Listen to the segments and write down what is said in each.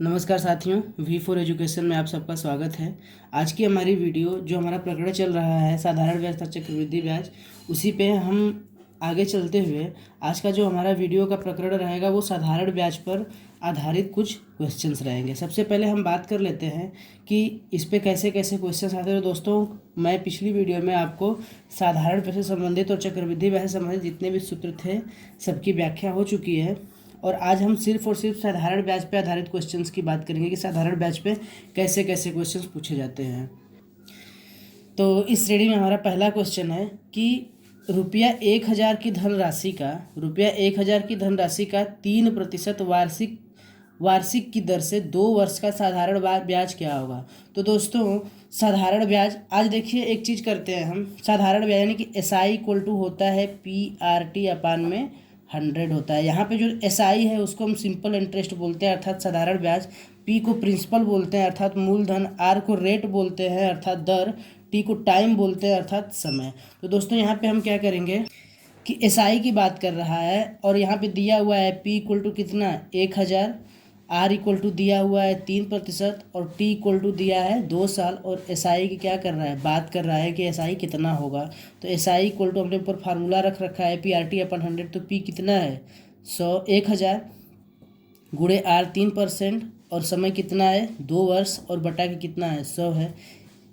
नमस्कार साथियों, V4 education में आप सबका स्वागत है। आज की हमारी वीडियो जो हमारा प्रकरण चल रहा है साधारण ब्याज तथा चक्रवृद्धि ब्याज, उसी पे हम आगे चलते हुए आज का जो हमारा वीडियो का प्रकरण रहेगा वो साधारण ब्याज पर आधारित कुछ क्वेश्चंस रहेंगे। सबसे पहले हम बात कर लेते हैं कि इस पे कैसे कैसे क्वेश्चंस आते हैं। दोस्तों, मैं पिछली वीडियो में आपको साधारण ब्याज से संबंधित और चक्रवृद्धि ब्याज से संबंधित जितने भी सूत्र थे सबकी व्याख्या हो चुकी है और आज हम सिर्फ और सिर्फ साधारण ब्याज पे आधारित क्वेश्चंस की बात करेंगे कि साधारण ब्याज पे कैसे कैसे क्वेश्चंस पूछे जाते हैं। तो इस श्रेणी में हमारा पहला क्वेश्चन है कि रुपया 1000 की धनराशि का 3% वार्षिक की दर से 2 वर्ष का साधारण ब्याज क्या होगा। तो दोस्तों, साधारण ब्याज आज देखिए एक चीज़ करते हैं हम। साधारण ब्याज यानी कि SI इक्वल टू होता है PRT अपान में 100 होता है। यहाँ पे जो SI है उसको हम सिंपल इंटरेस्ट बोलते हैं अर्थात साधारण ब्याज, P को प्रिंसिपल बोलते हैं अर्थात मूलधन, R को रेट बोलते हैं अर्थात दर, T को टाइम बोलते हैं अर्थात समय। तो दोस्तों यहाँ पे हम क्या करेंगे कि SI की बात कर रहा है और यहाँ पे दिया हुआ है P इक्वल टू कितना 1000, R इक्वल टू दिया हुआ है 3% और T इक्वल टू दिया है 2 साल और SI की क्या कर रहा है, बात कर रहा है कि SI कितना होगा। तो SI इक्वल टू हमने ऊपर फार्मूला रख रखा है PRT अपन 100। तो P कितना है 1000 गुणे R 3% और समय कितना है 2 वर्ष और बटा के कितना है 100 है।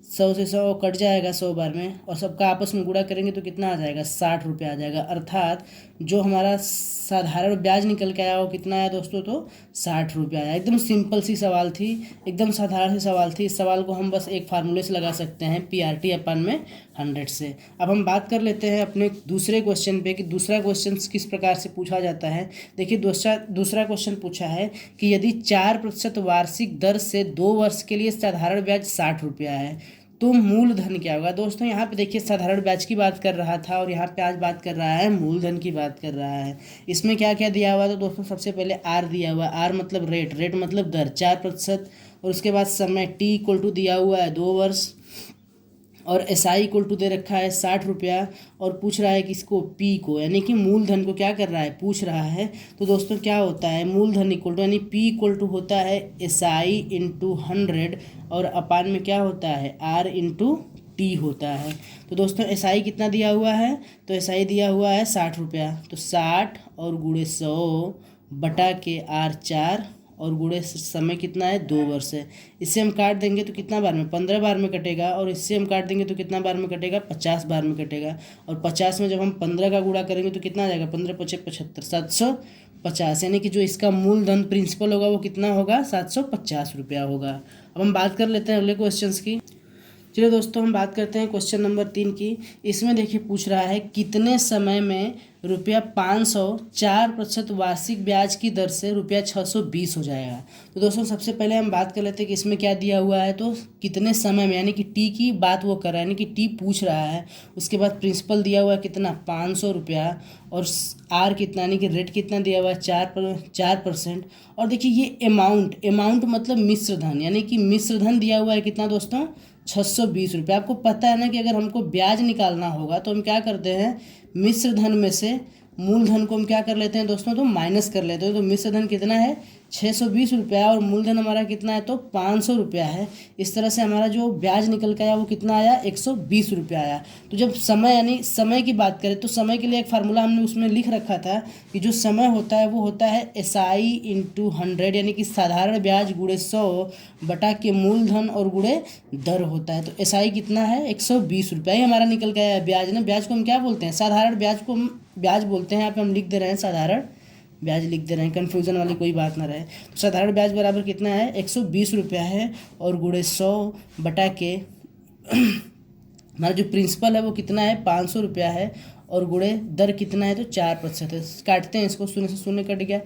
100 से 100 कट जाएगा 100 बार में और सबका आपस में गुणा करेंगे तो कितना आ जाएगा 60 रुपये आ जाएगा। अर्थात जो हमारा साधारण ब्याज निकल के आया वो कितना आया दोस्तों, तो 60 रुपये आया। एकदम सिंपल सी सवाल थी, एकदम साधारण सी सवाल थी। इस सवाल को हम बस एक फार्मूले से लगा सकते हैं PRT अपान में 100 से। अब हम बात कर लेते हैं अपने दूसरे क्वेश्चन पे कि दूसरा क्वेश्चन किस प्रकार से पूछा जाता है। देखिए दूसरा क्वेश्चन पूछा है कि यदि 4% वार्षिक दर से 2 वर्ष के लिए साधारण ब्याज 60 रुपया है तो मूलधन क्या होगा। दोस्तों यहाँ पे देखिए साधारण ब्याज की बात कर रहा था और यहाँ पे आज बात कर रहा है मूलधन की बात कर रहा है। इसमें क्या क्या दिया हुआ है तो दोस्तों सबसे पहले R दिया हुआ है। R मतलब रेट मतलब दर 4% और उसके बाद समय T इक्वल टू दिया हुआ है 2 वर्ष और SI इक्वल टू दे रखा है 60 रुपया और पूछ रहा है कि इसको P को यानी कि मूलधन को क्या कर रहा है, पूछ रहा है। तो दोस्तों क्या होता है मूलधन इक्वल टू यानी P इक्वल टू होता है SI इंटू 100 और अपान में क्या होता है R इंटू T होता है। तो दोस्तों SI कितना दिया हुआ है, तो SI दिया हुआ है 60 रुपया। तो 60 और गुणे 100 बटा के R 4 और गुणे समय कितना है 2 वर्ष है। इससे हम काट देंगे तो कितना बार में 15 बार में कटेगा और इससे हम काट देंगे तो कितना बार में कटेगा 50 बार में कटेगा। और 50 में जब हम 15 का गुणा करेंगे तो कितना आ जाएगा 15 × 5 = 75, 750 यानी कि जो इसका मूलधन प्रिंसिपल होगा वो कितना होगा 750 रुपया होगा। अब हम बात कर लेते हैं अगले क्वेश्चन की। चलिए दोस्तों हम बात करते हैं क्वेश्चन नंबर 3 की। इसमें देखिए पूछ रहा है कितने समय में रुपया 500 4% वार्षिक ब्याज की दर से रुपया 620 हो जाएगा। तो दोस्तों सबसे पहले हम बात कर लेते हैं कि इसमें क्या दिया हुआ है। तो कितने समय में यानी कि T की बात वो कर रहा है यानी कि T पूछ रहा है। उसके बाद प्रिंसिपल दिया हुआ है कितना 500 रुपया और R कितना यानी कि रेट कितना दिया हुआ है 4%। और देखिए ये अमाउंट मतलब मिश्र धन यानी कि मिश्र धन दिया हुआ है कितना दोस्तों 620 रुपये। आपको पता है ना कि अगर हमको ब्याज निकालना होगा तो हम क्या करते हैं मिश्र धन में से मूलधन को हम क्या कर लेते हैं दोस्तों, तो माइनस कर लेते हैं। तो मिश्र धन कितना है 620 रुपया और मूलधन हमारा कितना है तो 500 रुपया है। इस तरह से हमारा जो ब्याज निकल के आया वो कितना आया 120 रुपया आया। तो जब समय यानी समय की बात करें तो समय के लिए एक फार्मूला हमने उसमें लिख रखा था कि जो समय होता है वो होता है SI इंटू 100 यानी कि साधारण ब्याज गुणे 100 बटा के मूलधन और गुणे दर होता है। तो SI कितना है 120 रुपया ही हमारा निकल के आया ब्याज ना। ब्याज को हम क्या बोलते हैं साधारण ब्याज को हम ब्याज बोलते हैं। यहाँ पे हम लिख दे रहे हैं साधारण ब्याज लिख दे रहे हैं, कन्फ्यूज़न वाली कोई बात ना रहे। तो साधारण ब्याज बराबर कितना है 120 रुपया है और गुणे 100 बटा के हमारा जो प्रिंसिपल है वो कितना है 500 रुपया है और गुणे दर कितना है तो 4% है। काटते हैं इसको, 0 से 0 कट गया,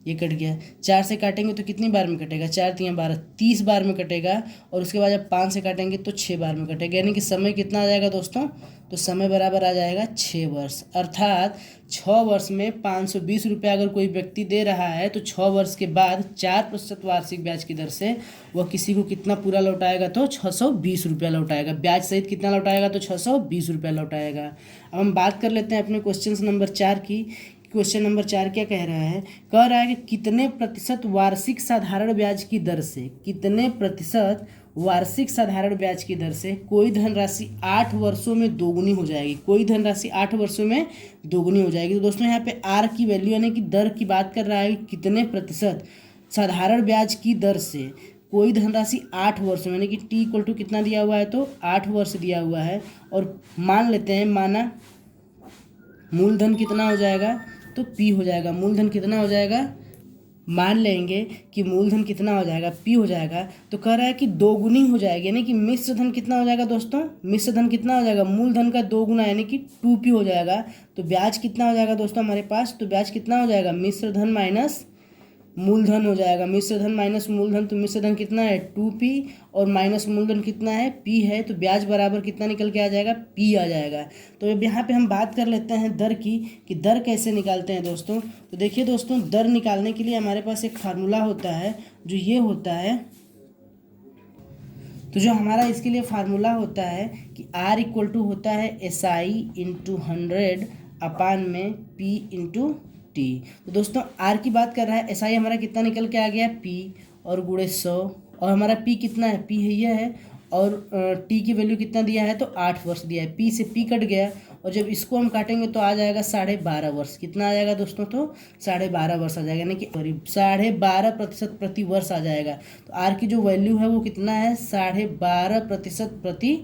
ये कट गया। 4 से काटेंगे तो कितनी बार में कटेगा 4 × 3 = 12, 30 बार में कटेगा। और उसके बाद जब 5 से काटेंगे तो 6 बार में कटेगा यानी कि समय कितना आ जाएगा दोस्तों, तो समय बराबर आ जाएगा 6 वर्ष। अर्थात 6 वर्ष में 520 रुपया अगर कोई व्यक्ति दे रहा है तो 6 वर्ष के बाद 4% वार्षिक ब्याज की दर से वह किसी को कितना पूरा लौटाएगा तो 620 रुपया लौटाएगा। ब्याज सहित कितना लौटाएगा तो 620 रुपया लौटाएगा। अब हम बात कर लेते हैं अपने क्वेश्चन नंबर 4 की क्वेश्चन नंबर 4 क्या कह रहा है, कह रहा है कि कितने प्रतिशत वार्षिक साधारण ब्याज की दर से, कितने प्रतिशत वार्षिक साधारण ब्याज की दर से कोई धनराशि 8 वर्षों में दोगुनी हो जाएगी, कोई धनराशि 8 वर्षों में दोगुनी हो जाएगी। तो दोस्तों यहाँ पे आर की वैल्यू यानी कि दर की बात कर रहा है कि कितने प्रतिशत साधारण ब्याज की दर से कोई धनराशि 8 वर्ष में, यानी कि टी इक्वल टू कितना दिया हुआ है, तो 8 वर्ष दिया हुआ है। और मान लेते हैं, माना मूलधन कितना हो जाएगा, तो पी हो जाएगा। मूलधन कितना हो जाएगा, मान लेंगे कि मूलधन कितना हो जाएगा, पी हो जाएगा। तो कह रहा है कि दोगुनी हो जाएगी, यानी कि मिश्र धन कितना हो जाएगा दोस्तों, मिश्र धन कितना हो जाएगा, मूलधन का 2 गुना यानी कि 2p हो जाएगा। तो ब्याज कितना हो जाएगा दोस्तों हमारे पास, तो ब्याज कितना हो जाएगा, मिश्र धन माइनस मूलधन हो जाएगा। मिश्र धन माइनस मूलधन, तो मिश्र धन कितना है 2p और माइनस मूलधन कितना है p है। तो ब्याज बराबर कितना निकल के आ जाएगा, p आ जाएगा। तो अब यहाँ पे हम बात कर लेते हैं दर की, कि दर कैसे निकालते हैं दोस्तों। तो देखिए दोस्तों, दर निकालने के लिए हमारे पास एक फार्मूला होता है, जो ये होता है, तो जो हमारा इसके लिए फार्मूला होता है कि R इक्वल टू होता है SI इंटू 100 अपान में P इंटू टी। तो दोस्तों आर की बात कर रहा है, SI हमारा कितना निकल के आ गया, P और गुणे 100, और हमारा P कितना है, P है ये है, और टी की वैल्यू कितना दिया है, तो 8 वर्ष दिया है। P से P कट गया, और जब इसको हम काटेंगे तो आ जाएगा 12.5 वर्ष। कितना आ जाएगा दोस्तों, तो 12.5 वर्ष आ जाएगा, यानी कि 12.5% प्रति वर्ष आ जाएगा। तो आर की जो वैल्यू है वो कितना है, 12.5% प्रति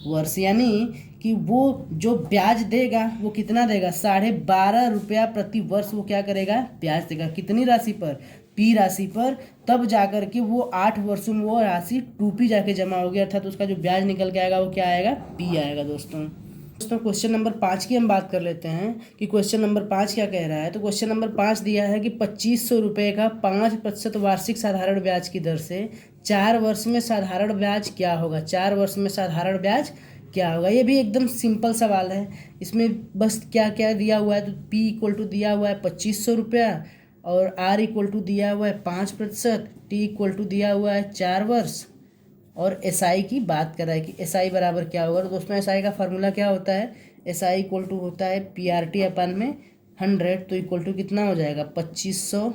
वर्ष, यानी कि वो जो ब्याज देगा वो कितना देगा, 12.5 रुपया प्रति वर्ष वो क्या करेगा, ब्याज देगा। कितनी राशि पर, पी राशि पर। तब जाकर के वो 8 वर्षों में वो राशि 2p जाके जमा होगी, अर्थात उसका जो ब्याज निकल के आएगा वो क्या आएगा, पी आएगा। दोस्तों क्वेश्चन नंबर 5 की हम बात कर लेते हैं कि क्वेश्चन नंबर 5 क्या कह रहा है। तो क्वेश्चन नंबर 5 दिया है कि 2500 रुपये का 5% वार्षिक साधारण ब्याज की दर से 4 वर्ष में साधारण ब्याज क्या होगा, 4 वर्ष में साधारण ब्याज क्या होगा। ये भी एकदम सिंपल सवाल है, इसमें बस क्या क्या दिया हुआ है, तो P इक्वल टू दिया हुआ है 2500 रुपया, और R इक्वल टू दिया हुआ है 5%, T इक्वल टू दिया हुआ है 4 वर्ष, और SI की बात कर रहा है कि SI बराबर क्या होगा। तो दोस्तों SI का फार्मूला क्या होता है, SI इक्वल टू होता है PRT अपन में 100, तो इक्वल टू कितना हो जाएगा 2500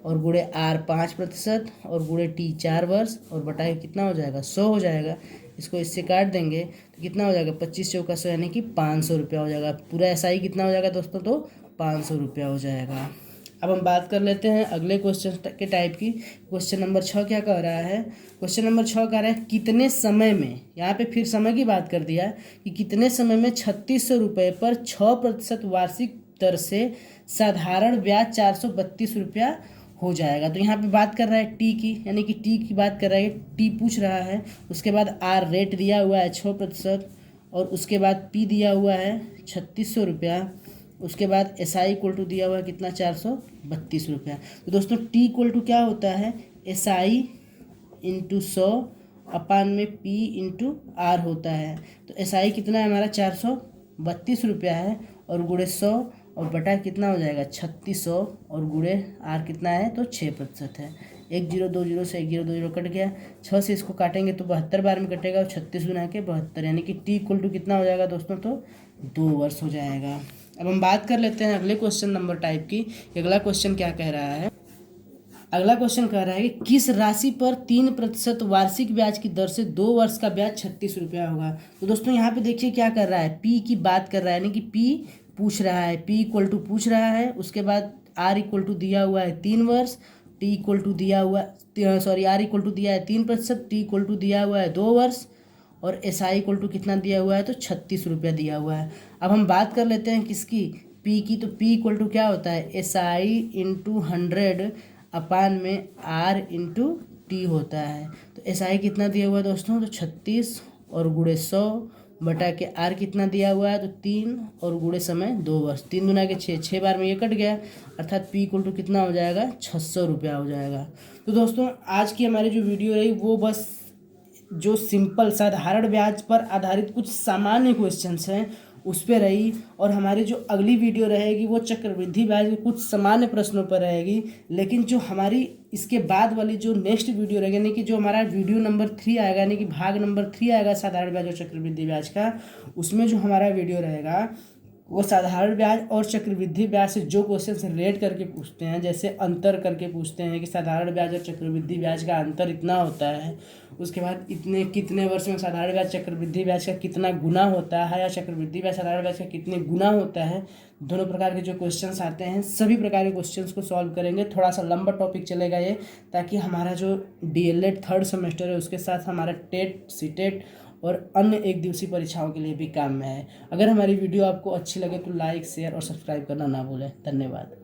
और गुणे R 5% और गुणे T 4 वर्ष, और बटाए कितना हो जाएगा 100 हो जाएगा। इसको इससे काट देंगे तो कितना हो जाएगा 25 चौका 100 यानी कि 500 रुपया हो जाएगा। पूरा SI कितना हो जाएगा दोस्तों, तो 500 रुपया हो जाएगा। अब हम बात कर लेते हैं अगले क्वेश्चन के टाइप की। क्वेश्चन नंबर 6 क्या कह रहा है, क्वेश्चन नंबर 6 कह रहा है कितने समय में, यहाँ पे फिर समय की बात कर दिया कि कितने समय में 3600 रुपये पर 6% वार्षिक दर से साधारण ब्याज 432 रुपया हो जाएगा। तो यहाँ पे बात कर रहा है टी की, यानी कि टी की बात कर रहा है, टी पूछ रहा है। उसके बाद आर रेट दिया हुआ है 6%, और उसके बाद पी दिया हुआ है 3600 रुपया। उसके बाद SI इक्वल टू दिया हुआ है कितना 432 रुपया। तो दोस्तों टी इक्वल टू क्या होता है, SI इंटू 100 अपान में P इंटू आर होता है। तो SI कितना है हमारा 432 रुपया है, और गुणे 100 और बटा कितना हो जाएगा 3600, और गुणे आर कितना है, तो 6% है। 1 0 2 0 से 1 0 2 0 कट गया, 6 से इसको काटेंगे तो 72 बार में कटेगा, और 36 गुना के 72, यानी कि टी इक्वल टू कितना हो जाएगा दोस्तों, तो 2 वर्ष हो जाएगा। अब हम बात कर लेते हैं अगले क्वेश्चन नंबर टाइप की। अगला क्वेश्चन क्या कह रहा है, अगला क्वेश्चन कह रहा है कि किस राशि पर 3% वार्षिक ब्याज की दर से 2 वर्ष का ब्याज 36 रुपया होगा। तो दोस्तों यहाँ पे देखिए क्या कर रहा है, P की बात कर रहा है, यानी कि P पूछ रहा है, P इक्वल टू पूछ रहा है। उसके बाद R इक्वल टू दिया हुआ है 3 वर्ष, T इक्वल टू दिया हुआ R इक्वल टू दिया है 3%, T इक्वल टू दिया हुआ है 2 वर्ष, और SI इक्वल टू कितना दिया हुआ है, तो 36 रुपया दिया हुआ है। अब हम बात कर लेते हैं किसकी, P की। तो P इक्वल टू क्या होता है, SI इंटू 100 अपान में R इंटू टी होता है। तो SI कितना दिया हुआ है दोस्तों, तो 36 और गुणे 100 बटा के R कितना दिया हुआ है, तो 3 और गुणे समय 2 वर्ष, 3 गुना के 6, 6 बार में ये कट गया, अर्थात P इक्वल टू कितना हो जाएगा 600 रुपया हो जाएगा। तो दोस्तों आज की हमारी जो वीडियो रही वो बस जो सिंपल साधारण ब्याज पर आधारित कुछ सामान्य क्वेश्चंस हैं उस पर रही, और हमारी जो अगली वीडियो रहेगी वो चक्रवृद्धि ब्याज के कुछ सामान्य प्रश्नों पर रहेगी। लेकिन जो हमारी इसके बाद वाली जो नेक्स्ट वीडियो रहेगी, यानी कि जो हमारा वीडियो नंबर 3 आएगा, यानी कि भाग नंबर 3 आएगा साधारण ब्याज और चक्रवृद्धि ब्याज का, उसमें जो हमारा वीडियो रहेगा वो साधारण ब्याज और चक्रवृद्धि ब्याज से जो क्वेश्चन रिलेट करके पूछते हैं, जैसे अंतर करके पूछते हैं कि साधारण ब्याज और चक्रवृद्धि ब्याज का अंतर इतना होता है, उसके बाद इतने कितने वर्ष में साधारण ब्याज चक्रवृद्धि ब्याज का कितना गुना होता है, या चक्रवृद्धि ब्याज साधारण ब्याज का कितने गुना होता है। दोनों प्रकार के जो क्वेश्चंस आते हैं सभी प्रकार के क्वेश्चंस को सॉल्व करेंगे। थोड़ा सा लंबा टॉपिक चलेगा ये, ताकि हमारा जो डीएलएड थर्ड सेमेस्टर है उसके साथ हमारा टेट सीटेट और अन्य एक दिवसीय परीक्षाओं के लिए भी काम में है। अगर हमारी वीडियो आपको अच्छी लगे तो लाइक शेयर और सब्सक्राइब करना ना भूलें। धन्यवाद।